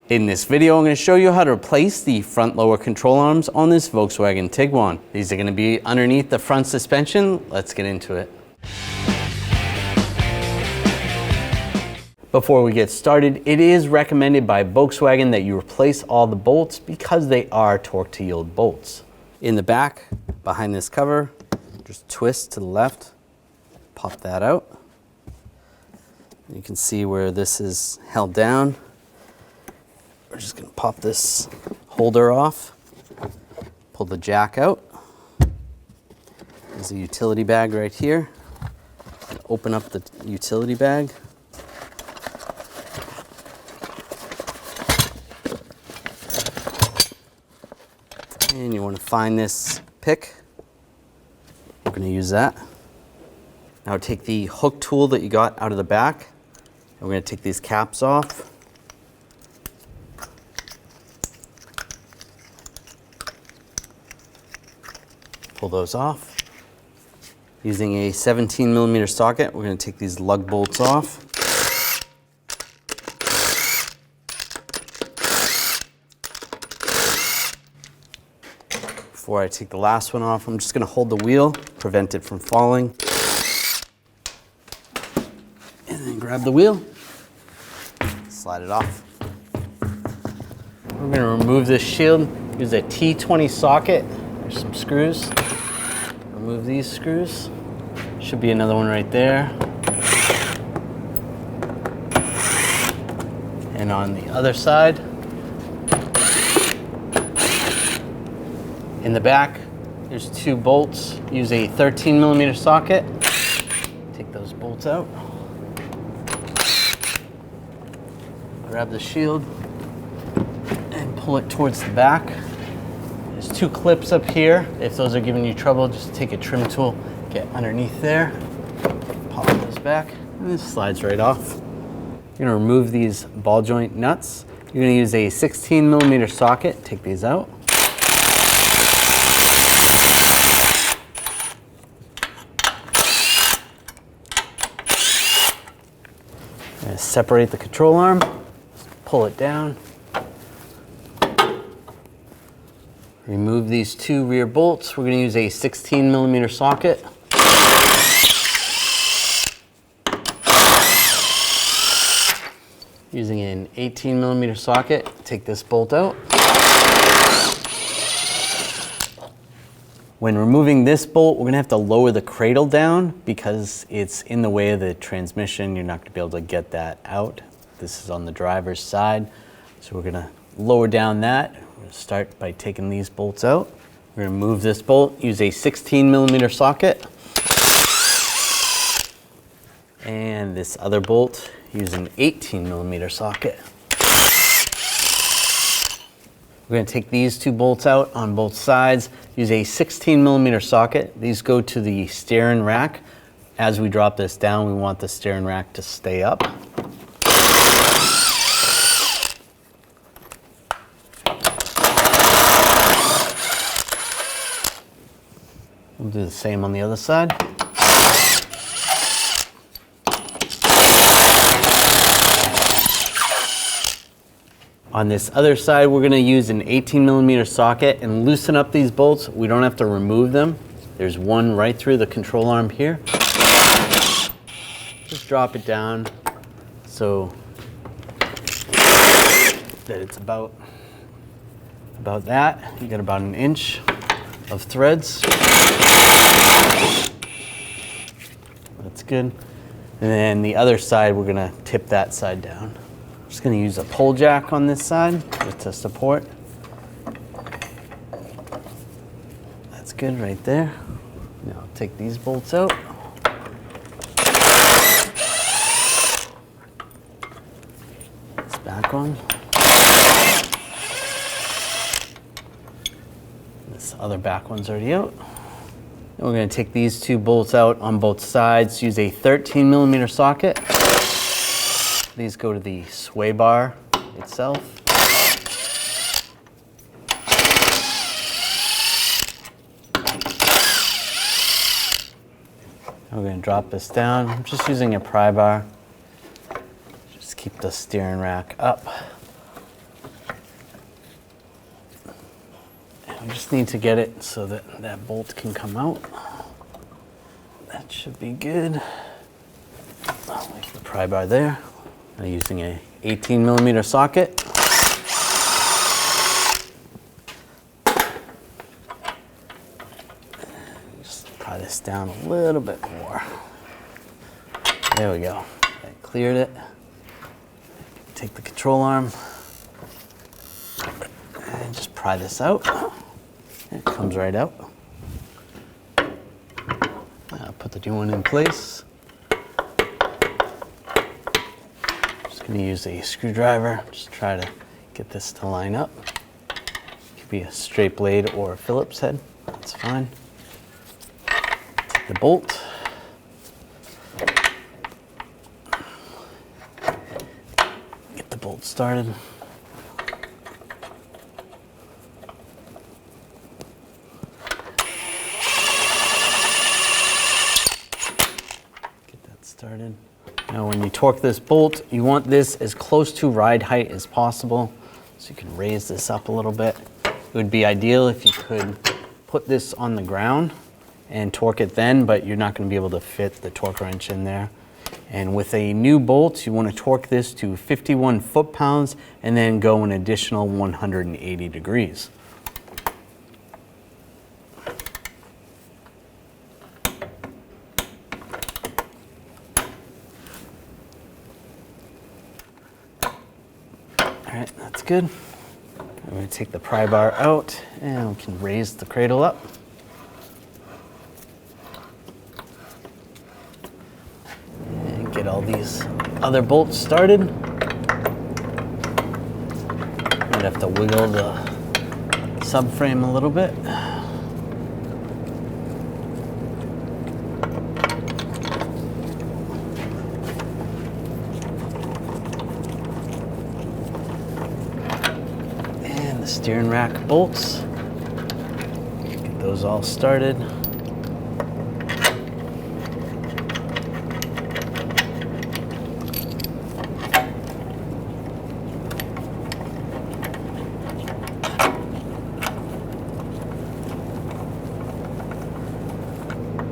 In this video, I'm going to show you how to replace the front lower control arms on this Volkswagen Tiguan. These are going to be underneath the front suspension. Let's get into it. Before we get started, it is recommended by Volkswagen that you replace all the bolts because they are torque to yield bolts. In the back, behind this cover, just twist to the left, pop that out. You can see where this is held down. We're just going to pop this holder off, pull the jack out. There's a utility bag right here. Open up the utility bag. And you want to find this pick. We're going to use that. Now take the hook tool that you got out of the back. And we're going to take these caps off. Pull those off. Using a 17mm socket, we're going to take these lug bolts off. Before I take the last one off, I'm just going to hold the wheel, prevent it from falling. And then grab the wheel, slide it off. We're going to remove this shield, use a T20 socket. There's some screws. Remove these screws. Should be another one right there. And on the other side, in the back, there's two bolts. Use a 13mm socket. Take those bolts out. Grab the shield and pull it towards the back. There's two clips up here. If those are giving you trouble, just take a trim tool, get underneath there, pop those back, and this slides right off. You're gonna remove these ball joint nuts. You're gonna use a 16mm socket, take these out. Separate the control arm, pull it down. Remove these two rear bolts. We're going to use a 16mm socket. Using an 18mm socket, take this bolt out. When removing this bolt, we're going to have to lower the cradle down because it's in the way of the transmission. You're not going to be able to get that out. This is on the driver's side. So we're going to lower down that. We're going to start by taking these bolts out. We're going to move this bolt, use a 16mm socket. And this other bolt, use an 18mm socket. We're going to take these two bolts out on both sides, use a 16mm socket. These go to the steering rack. As we drop this down, we want the steering rack to stay up. We'll do the same on the other side. On this other side, we're going to use an 18mm socket and loosen up these bolts. We don't have to remove them. There's one right through the control arm here. Just drop it down so that it's about that. You got about an inch of threads. That's good. And then the other side, we're going to tip that side down. Just going to use a pull jack on this side just to support. That's good right there. Now take these bolts out. This back one. This other back one's already out. And we're going to take these two bolts out on both sides. Use a 13mm socket. These go to the sway bar itself. We're going to drop this down. I'm just using a pry bar. Just keep the steering rack up. just need to get it so that that bolt can come out. That should be good. I'll leave the pry bar there. I'm using a 18mm socket. Just pry this down a little bit more. There we go. That cleared it. Take the control arm and just pry this out. It comes right out. I'll put the new one in place. Just going to use a screwdriver, just try to get this to line up. Could be a straight blade or a Phillips head, that's fine. Take the bolt. Get the bolt started. Started. Now when you torque this bolt, you want this as close to ride height as possible, so you can raise this up a little bit. It would be ideal if you could put this on the ground and torque it then, but you're not going to be able to fit the torque wrench in there. And with a new bolt, you want to torque this to 51 foot-pounds and then go an additional 180 degrees. All right, that's good. I'm going to take the pry bar out and we can raise the cradle up. And get all these other bolts started. Might have to wiggle the subframe a little bit. Steering rack bolts. Get those all started.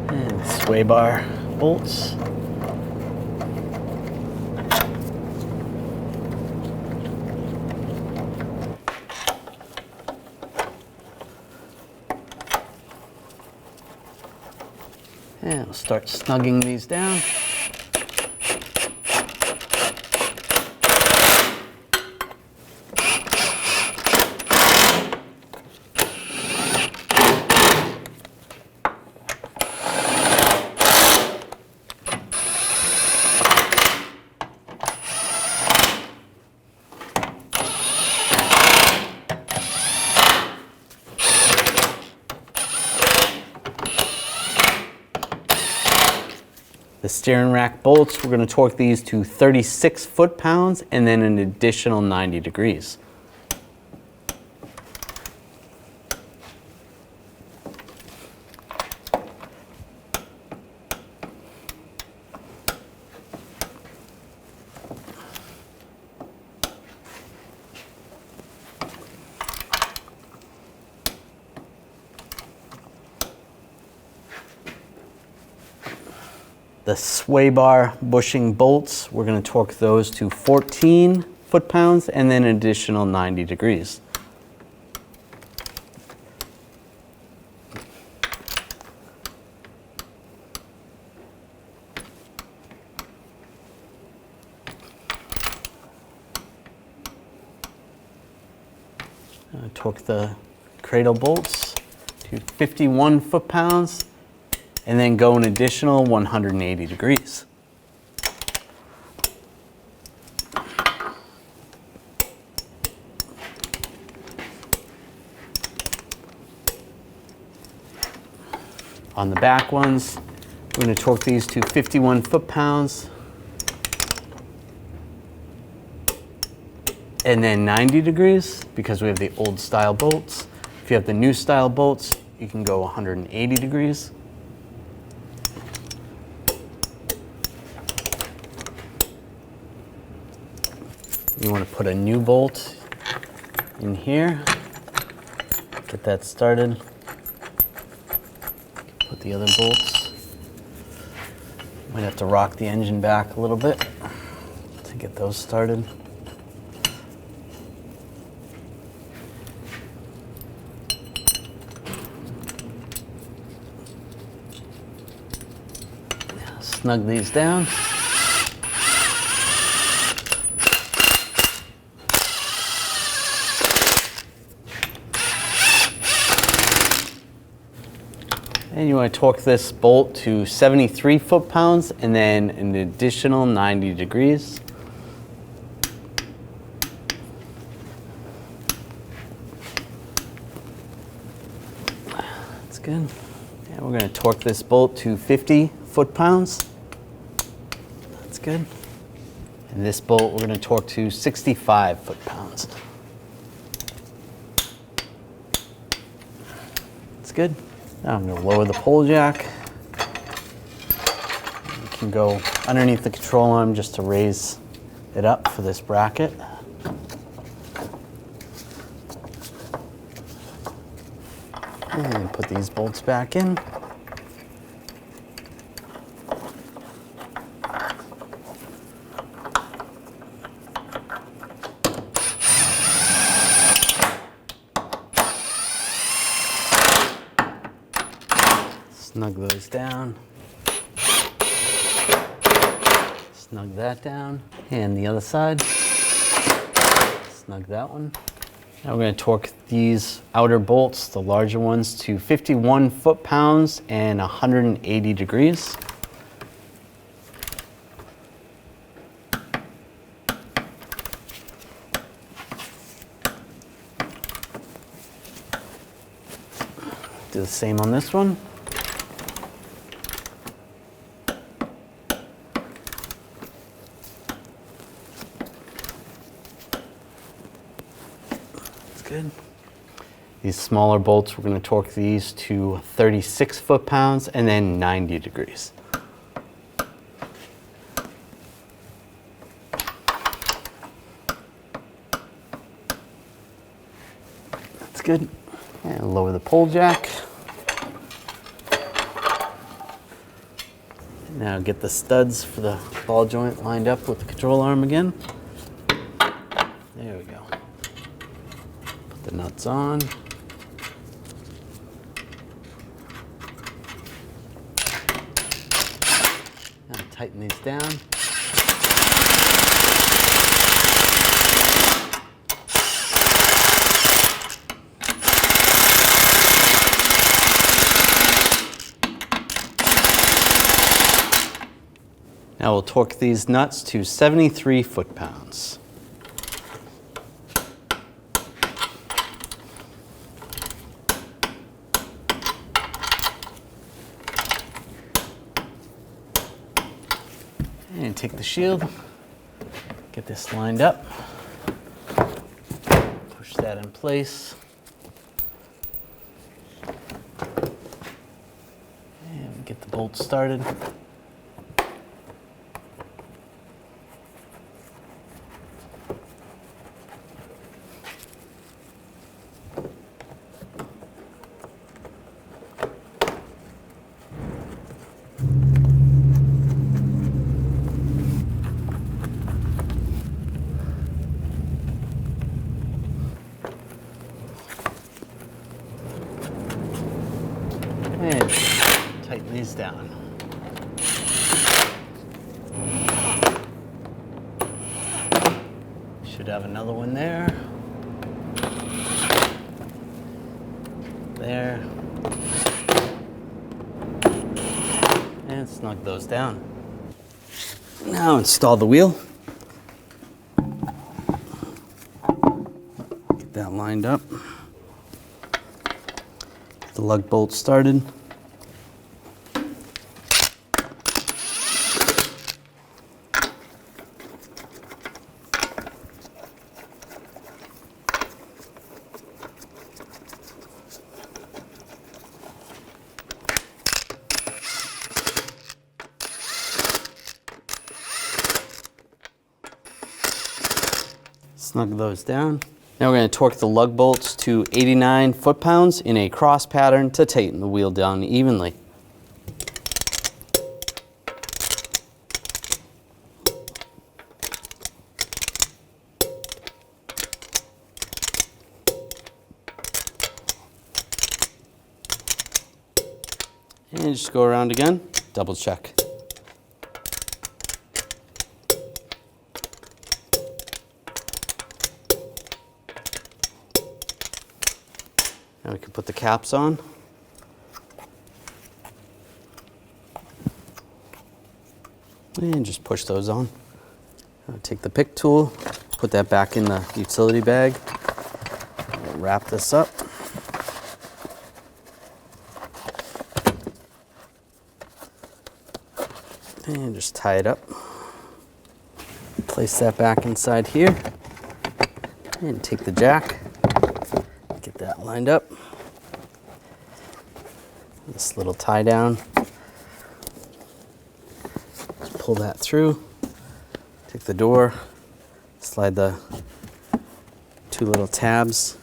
And sway bar bolts. And we'll start snugging these down. The steering rack bolts, we're going to torque these to 36 foot-pounds and then an additional 90 degrees. The sway bar bushing bolts, we're going to torque those to 14 foot-pounds and then an additional 90 degrees. Torque the cradle bolts to 51 foot-pounds and then go an additional 180 degrees. On the back ones, we're going to torque these to 51 foot-pounds and then 90 degrees because we have the old style bolts. If you have the new style bolts, you can go 180 degrees. You want to put a new bolt in here. Get that started. Put the other bolts. Might have to rock the engine back a little bit to get those started. Snug these down. And you want to torque this bolt to 73 foot-pounds and then an additional 90 degrees. That's good. And we're going to torque this bolt to 50 foot-pounds. That's good. And this bolt we're going to torque to 65 foot-pounds. That's good. Now I'm going to lower the pole jack. You can go underneath the control arm just to raise it up for this bracket. And put these bolts back in. Snug those down. Snug that down. And the other side. Snug that one. Now we're going to torque these outer bolts, the larger ones, to 51 foot-pounds and 180 degrees. Do the same on this one. Good. These smaller bolts, we're going to torque these to 36 foot-pounds and then 90 degrees. That's good. And lower the pole jack. Now get the studs for the ball joint lined up with the control arm again. There we go. The nuts on. Now tighten these down. Now we'll torque these nuts to 73 foot-pounds. And take the shield, get this lined up, push that in place, and get the bolt started. And tighten these down. Should have another one there. There. And snug those down. Now install the wheel. Get that lined up. Get the lug bolt started. Snug those down. Now we're going to torque the lug bolts to 89 foot-pounds in a cross pattern to tighten the wheel down evenly. And just go around again, double check. Now we can put the caps on. And just push those on. I'll take the pick tool, put that back in the utility bag. We'll wrap this up. And just tie it up. Place that back inside here. And take the jack. Get that lined up. This little tie down. Just pull that through. Take the door. Slide the two little tabs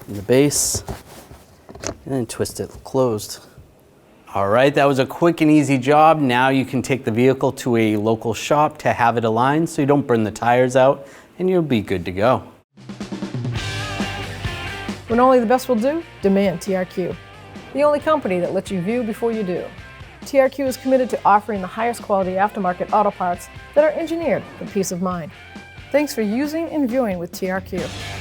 in the base. And then twist it closed. All right, that was a quick and easy job. Now you can take the vehicle to a local shop to have it aligned so you don't burn the tires out, and you'll be good to go. When only the best will do, demand TRQ. The only company that lets you view before you do. TRQ is committed to offering the highest quality aftermarket auto parts that are engineered for peace of mind. Thanks for using and viewing with TRQ.